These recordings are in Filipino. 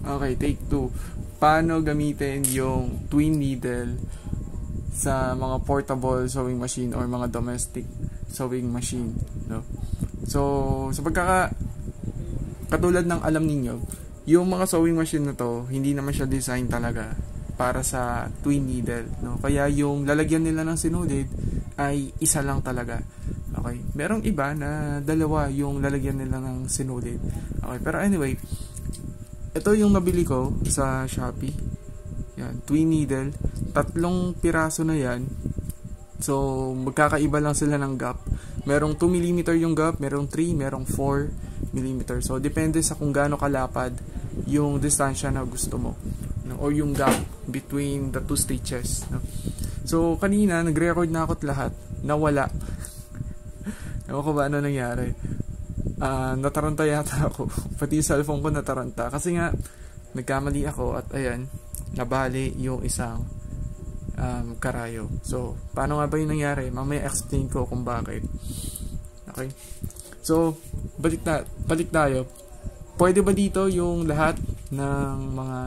Okay, take 2. Paano gamitin yung twin needle sa mga portable sewing machine or mga domestic sewing machine, no? So, sa katulad ng alam ninyo, yung mga sewing machine na to, hindi naman siya design talaga para sa twin needle, no? Kaya yung lalagyan nila ng sinulid ay isa lang talaga. Okay? Merong iba na dalawa yung lalagyan nila ng sinulid. Okay, pero anyway, ito yung nabili ko sa Shopee. Yan, twin needle. 3 piraso na yan. So, magkakaiba lang sila ng gap. Merong 2 mm yung gap, merong 3, merong 4 mm. So, depende sa kung gaano kalapad yung distansya na gusto mo, no? Or yung gap between the 2 stitches, no? So, kanina, nag-record na ako't lahat. Nawala. Ewan ko ba ano nangyari. Nataranta yata ako. Pati yung cellphone ko nataranta. Kasi nga, nagkamali ako at ayan, nabali yung isang karayo. So, paano nga ba yung nangyari? Mamaya explain ko kung bakit. Okay? So, balik tayo. Pwede ba dito yung lahat ng mga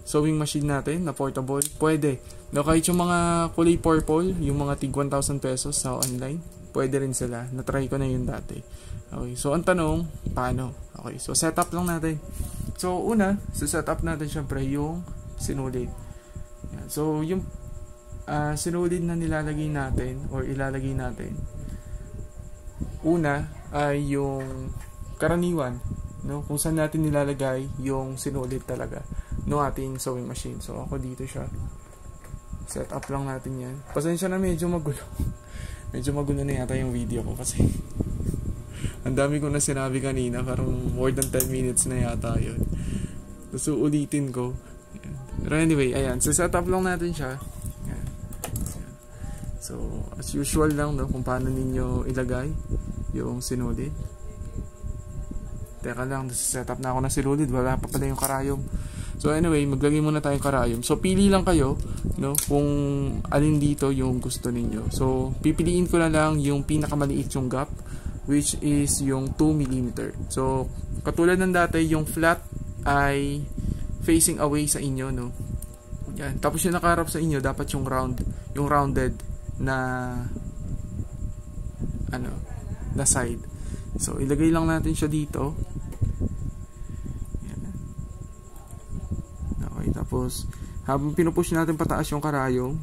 sewing machine natin na portable? Pwede. No, kahit yung mga kulay purple, yung mga tig 1,000 pesos sa online, pwede rin sila. Na-try ko na yun dati. Okay, so ang tanong, paano? Okay, so setup lang natin. So una, setup natin syempre yung sinulid. Yan. So yung sinulid na nilalagay natin or ilalagay natin, una ay yung karaniwan, no? Kung saan natin nilalagay yung sinulid talaga no ating sewing machine. So ako dito siya. Setup lang natin yan. Pasensya na medyo magulo. Medyo magulo na yata yung video ko kasi ang dami ko na sinabi kanina, parang more than 10 minutes na yata yun. So, ulitin ko. Ayan. Pero anyway, ayan. So, setup lang natin siya. Ayan. Ayan. So, as usual lang, no, kung paano ninyo ilagay yung sinulid. Teka lang, setup na ako ng sinulid. Wala pa pala yung karayom. So, anyway, maglagay muna tayong karayom. So, pili lang kayo, no, kung alin dito yung gusto ninyo. So, pipiliin ko na lang yung pinakamaliit yung gap, which is yung 2 mm. So, katulad ng dati, yung flat ay facing away sa inyo, no? Yan. Tapos yung nakaharap sa inyo, dapat yung rounded na na side. So, ilagay lang natin siya dito. Yan. Okay, tapos habang pinupush natin pataas yung karayom,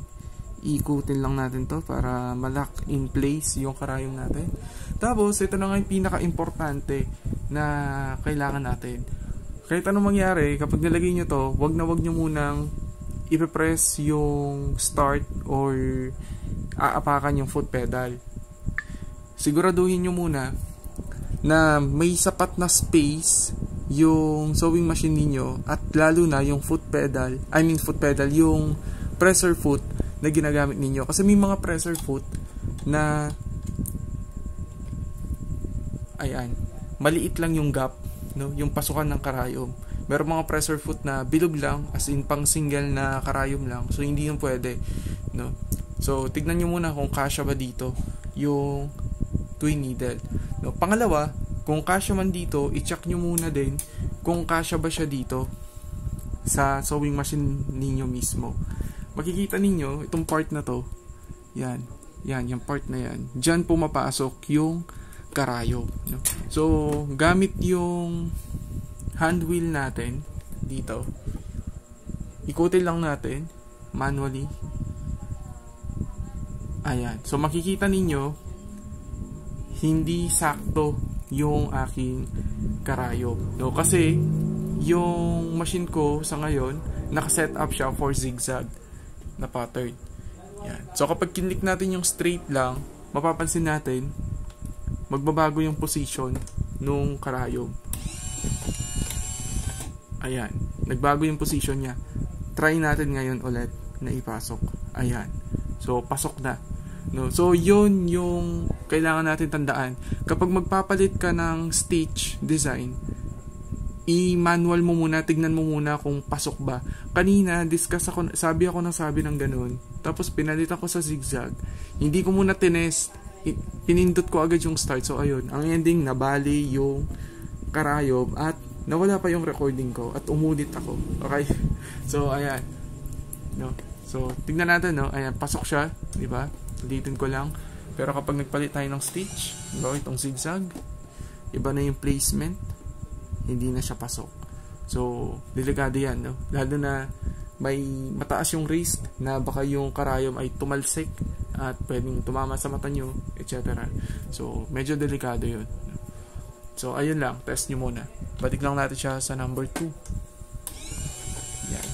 ikutin lang natin to para ma-lock in place yung karayom natin. Tapos, ito na nga yung pinaka-importante na kailangan natin. Kahit anong mangyari, kapag nilagay nyo to, wag nyo munang ipipress yung start or aapakan yung foot pedal. Siguraduhin nyo muna na may sapat na space yung sewing machine ninyo at lalo na yung foot pedal, yung presser foot na ginagamit ninyo. Kasi may mga presser foot na ayan, maliit lang yung gap, no, yung pasukan ng karayom. Meron mga presser foot na bilog lang, as in pang single na karayom lang. So hindi yun pwede, no. So tignan niyo muna kung kasya ba dito yung twin needle, no. Pangalawa, kung kasya man dito, i-check niyo muna din kung kasya ba siya dito sa sewing machine ninyo mismo. Makikita ninyo itong part na to. Yan, yung part na yan. Diyan pumapasok yung karayom, no? So, gamit yung hand wheel natin dito. Ikutin lang natin manually. Ayan. So, makikita ninyo hindi sakto yung aking karayom, no? Kasi yung machine ko sa ngayon, naka-set up siya for zigzag na pattern. Yan. So, kapag kinlik natin yung straight lang, mapapansin natin magbabago yung position nung karayom. Ayan, nagbago yung position niya. Try natin ngayon ulit na ipasok. Ayan. So, pasok na, no? So, yun yung kailangan natin tandaan. Kapag magpapalit ka ng stitch design, i-manual mo muna, tignan mo muna kung pasok ba. Kanina, sabi ako ng ganun. Tapos, pinalit ako sa zigzag. Hindi ko muna tinest. Pinindot ko agad yung start. So, ayun. Ang ending, nabali yung karayom at nawala pa yung recording ko at umulit ako. Okay? So, ayan. No? So, tignan natin, no? Ayan, pasok siya. Diba? Ulitin ko lang. Pero kapag nagpalit tayo ng stitch, diba? Itong zigzag, iba na yung placement, hindi na siya pasok. So, delikado yan, no? Lalo na may mataas yung risk na baka yung karayom ay tumalsik at pwedeng tumama sa mata nyo, etc. So, medyo delikado yun. So, ayun lang. Test nyo muna. Balik lang natin siya sa number 2. Yan.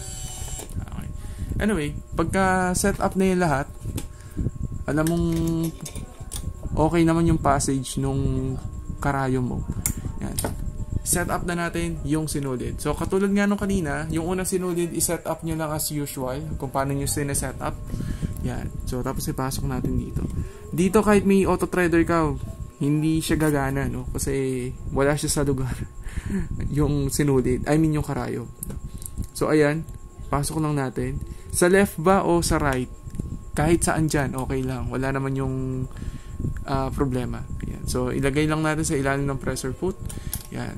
Okay. Anyway, pagka set up na yung lahat, alam mong okay naman yung passage nung karayom mo. Yan. Set up na natin yung sinulid. So, katulad nga nung kanina, yung unang sinulid, i-set up nyo lang as usual kung paano nyo sineset up. Yan. So, tapos ipasok natin dito. Dito, kahit may auto threader ka, hindi siya gagana, no? Kasi wala siya sa lugar. Yung sinulid. I mean, yung karayom. So, ayan. Pasok lang natin. Sa left ba o sa right? Kahit saan dyan, okay lang. Wala naman yung problema. Ayan. So, ilagay lang natin sa ilalim ng pressure foot. Yan.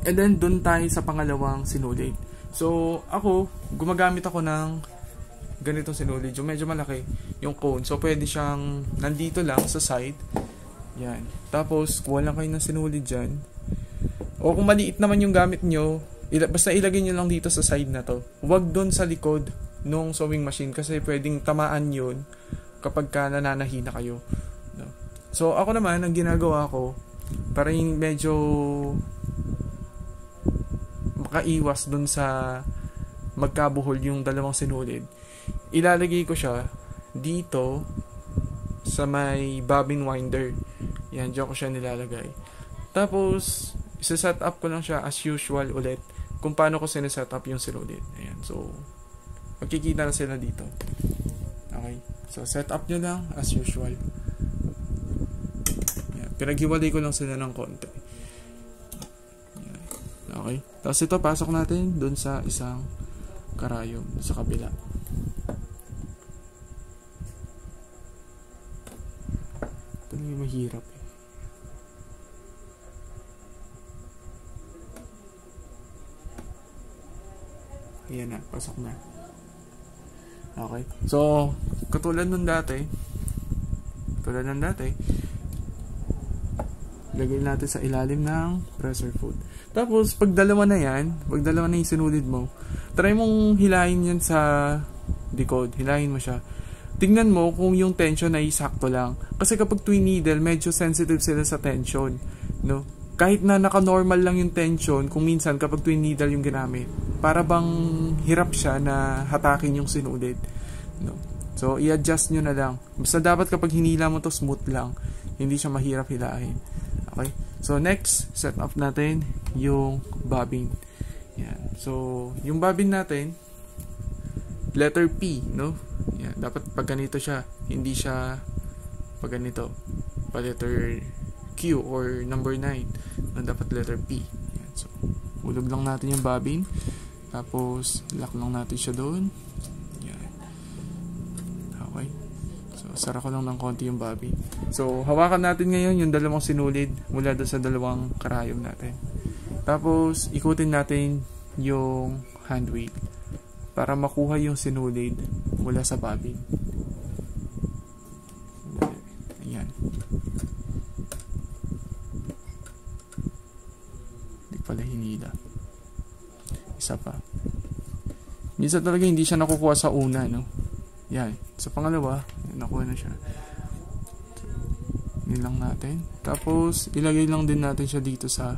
And then, dun tayo sa pangalawang sinulid. So, ako, gumagamit ako ng ganitong sinulid. Yung medyo malaki, yung cone. So, pwede siyang nandito lang sa side. Yan. Tapos, kuha lang kayo ng sinulid dyan. O kung maliit naman yung gamit nyo, basta ilagay nyo lang dito sa side na to. Huwag dun sa likod nung sewing machine kasi pwedeng tamaan yun kapag ka nananahina kayo. No? So, ako naman, ang ginagawa ko, para yung medyo makaiwas dun sa magkabuhol yung dalawang sinulid, ilalagay ko siya dito sa may bobbin winder. Yan, dyan ko siya nilalagay. Tapos, isa-set up ko lang siya as usual ulit kung paano ko sineset up yung sinulid. Ayan, so, magkikita na sila dito. Okay, so set up nyo lang as usual. Ayan, pinaghiwalay ko lang sila ng konti. Ayan, okay, tapos ito, pasok natin dun sa isang karayom sa kabila. Ito na yung mahirap. Ayan na, pasok na. Okay. So, katulad ng dati, lagay natin sa ilalim ng pressure foot. Tapos, pag dalawa na yung sinulid mo, try mong hilahin yan sa likod. Hilahin mo siya. Tingnan mo kung yung tension ay sakto lang. Kasi kapag twin needle, medyo sensitive sila sa tension. No? Kahit na naka-normal lang yung tension, kung minsan kapag twin needle yung ginamit, para bang hirap siya na hatakin yung sinulid. No? So, i-adjust nyo na lang. Basta dapat kapag hinila mo to smooth lang. Hindi siya mahirap hilahin. Okay? So, next, set up natin yung bobbin. Yan. So, yung bobbin natin, letter P, no? Yan. Dapat pag ganito siya, hindi siya pag ganito. Pa letter Q or number 9. No, dapat letter P. Yan. So, ulog lang natin yung bobbin. Tapos, lock lang natin siya doon. Yan. Okay. So, sara ko lang ng konti yung bobbin. So, hawakan natin ngayon yung dalawang sinulid mula doon sa dalawang karayom natin. Tapos, ikutin natin yung hand wheel para makuha yung sinulid mula sa bobbin. Ayan. Hindi pala hinila. Isa pa. Minsan talaga hindi siya nakukuha sa una, no? Yan. Sa pangalawa, nakuha na siya. Nilang natin. Tapos, ilagay lang din natin siya dito sa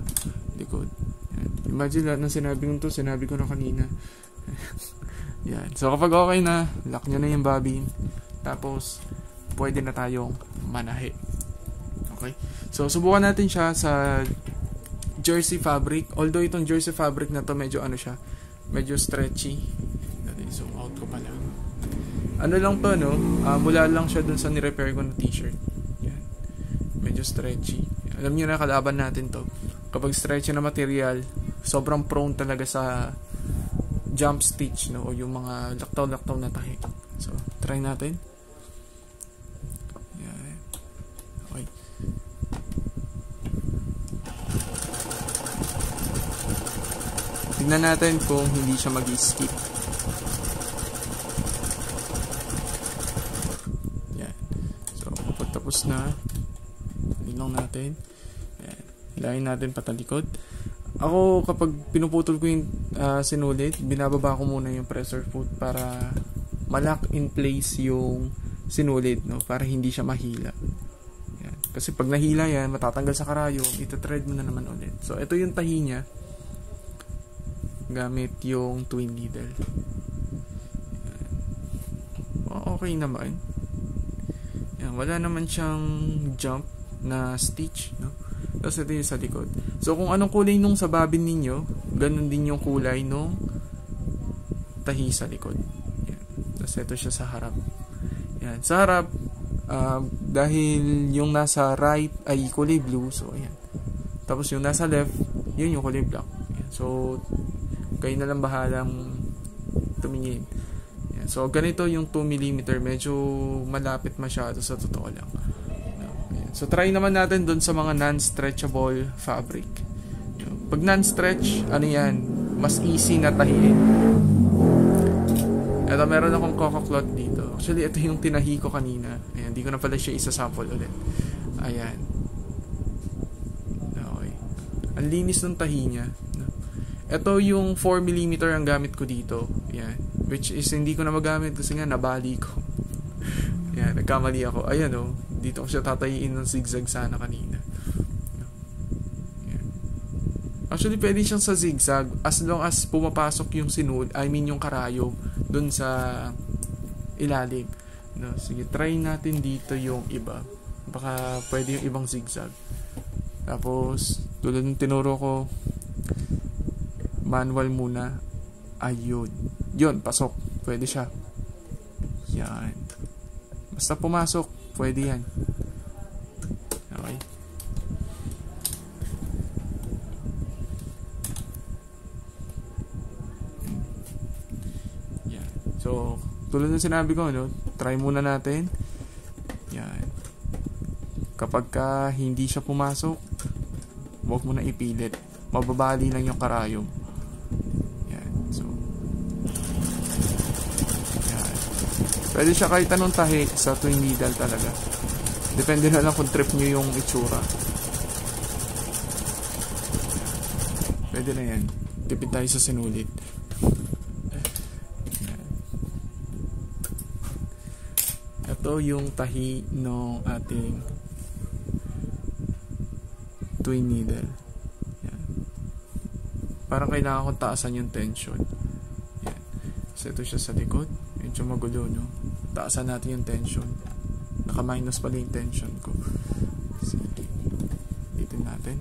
likod. Yan. Imagine lahat ng sinabi ko na kanina. Yan. So, kapag okay na, lock nyo na yung bobbin. Tapos, pwede na tayong manahe. Okay? So, subukan natin siya sa jersey fabric. Although itong jersey fabric na to medyo ano siya, medyo stretchy. Dati zoom out ko pala. Ano lang to, no? Mula lang siya dun sa ni-repair ko na t-shirt. Yan. Medyo stretchy. Alam niyo na, kalaban natin to. Kapag stretchy na material, sobrang prone talaga sa jump stitch, no? O yung mga laktaw-laktaw na tahi. So, try natin. Yan. Okay. tignan natin kung hindi siya mag-skip. Yan. So, kapag tapos na, linong natin. Yan. Hilahin natin patalikod. Ako, kapag pinuputol ko yung sinulid, binababa ko muna yung pressure foot para ma-lock in place yung sinulid, no? Para hindi siya mahila. Yan. Kasi pag nahila yan, matatanggal sa karayom, ito-thread mo na naman ulit. So, ito yung tahi niya. Gamit yung twin needle. Yan. Okay naman. Yan. Wala naman siyang jump na stitch, no? Tapos ito yung sa likod. So, kung anong kulay nung sa babin ninyo, ganun din yung kulay nung tahi sa likod. Yan. Tapos ito siya sa harap. Yan. Sa harap, dahil yung nasa right ay kulay blue, so ayan. Tapos yung nasa left, yun yung kulay black. Yan. So, kayo na lang bahalang tumingin. Yan. So, ganito yung 2mm. Medyo malapit masyado sa totoo lang. So, try naman natin dun sa mga non-stretchable fabric. Pag non-stretch, ano yan? Mas easy na tahiin. Ito, meron akong coco cloth dito. Actually, ito yung tinahi ko kanina. Ayan, hindi ko na pala siya isa-sample ulit. Ayan. Okay. Ang linis ng tahi niya. Ito yung 4mm ang gamit ko dito. Ayan. Which is, hindi ko na magamit kasi nga nabali ko. Ayan, nagkamali ako. Ayan o. Dito ko siya tatayiin ng zigzag sana kanina. Ayan. Actually, pwede siyang sa zigzag as long as pumapasok yung yung karayom dun sa ilalim. No, sige, try natin dito yung iba. Baka pwede yung ibang zigzag. Tapos, tulad ng tinuro ko, manual muna. Ayun. Yun, pasok. Pwede siya. Yan. Basta pumasok. Pwede yan. Okay. Yan. So, tulad ng sinabi ko, no? Try muna natin. Yan. Kapag hindi siya pumasok, huwag mo na ipilit. Mababali lang yung karayom. Yan. So, pwede siya kahit anong tahi sa twin needle talaga. Depende na lang kung trip nyo yung itsura. Pwede na yan. Tipid tayo sa sinulit. Ito yung tahi ng ating twin needle. Yan. Parang kailangan kong taasan yung tension. Yan. So ito siya sa likod. Medyo magulo, no? Taasan natin yung tension. Naka-minus pala yung tension ko. Sige. Itin natin.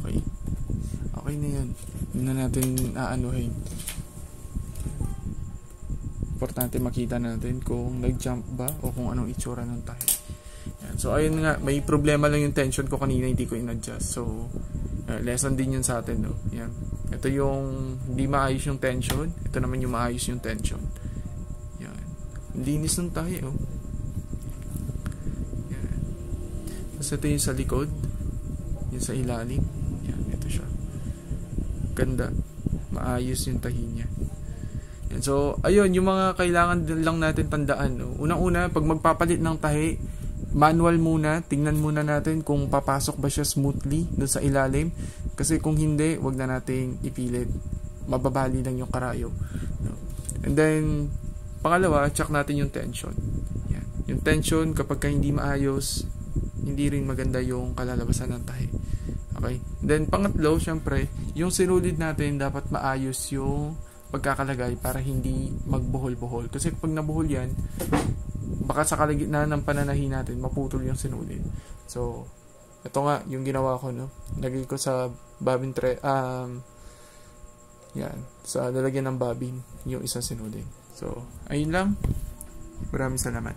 Okay. Okay na yan. Hindi na natin aanuhin. Importante makita natin kung nag-jump ba o kung anong itsura ng tahi. Yan. So, ayun nga, may problema lang yung tension ko kanina, hindi ko in-adjust. So, lesson din yun sa atin, no? Yan. Ito yung hindi maayos yung tension. Ito naman yung maayos yung tension. Yan. Linis ng tahi, oh. Yan. Tapos ito yung sa likod. Yung sa ilalim. Yan, ito siya. Ganda. Maayos yung tahi niya. So, ayun, yung mga kailangan lang natin tandaan. No? Unang-una, pag magpapalit ng tahi, manual muna, tingnan muna natin kung papasok ba siya smoothly doon sa ilalim. Kasi kung hindi, wag na nating ipilit. Mababali lang yung karayom. No? And then, pangalawa, check natin yung tension. Yan. Yung tension, kapag hindi maayos, hindi rin maganda yung kalalabasan ng tahi. Okay? Then, pangatlo, syempre, yung sinulid natin, dapat maayos yung pagkakalagay para hindi magbuhol-buhol. Kasi pag nabuhol yan, baka sa kalagitnaan ng pananahi natin, maputol yung sinulid. So, ito nga, yung ginawa ko, no? Lagay ko sa bobbin yan, sa lalagyan ng bobbin, yung isang sinulid. So, ayun lang. Maraming salamat.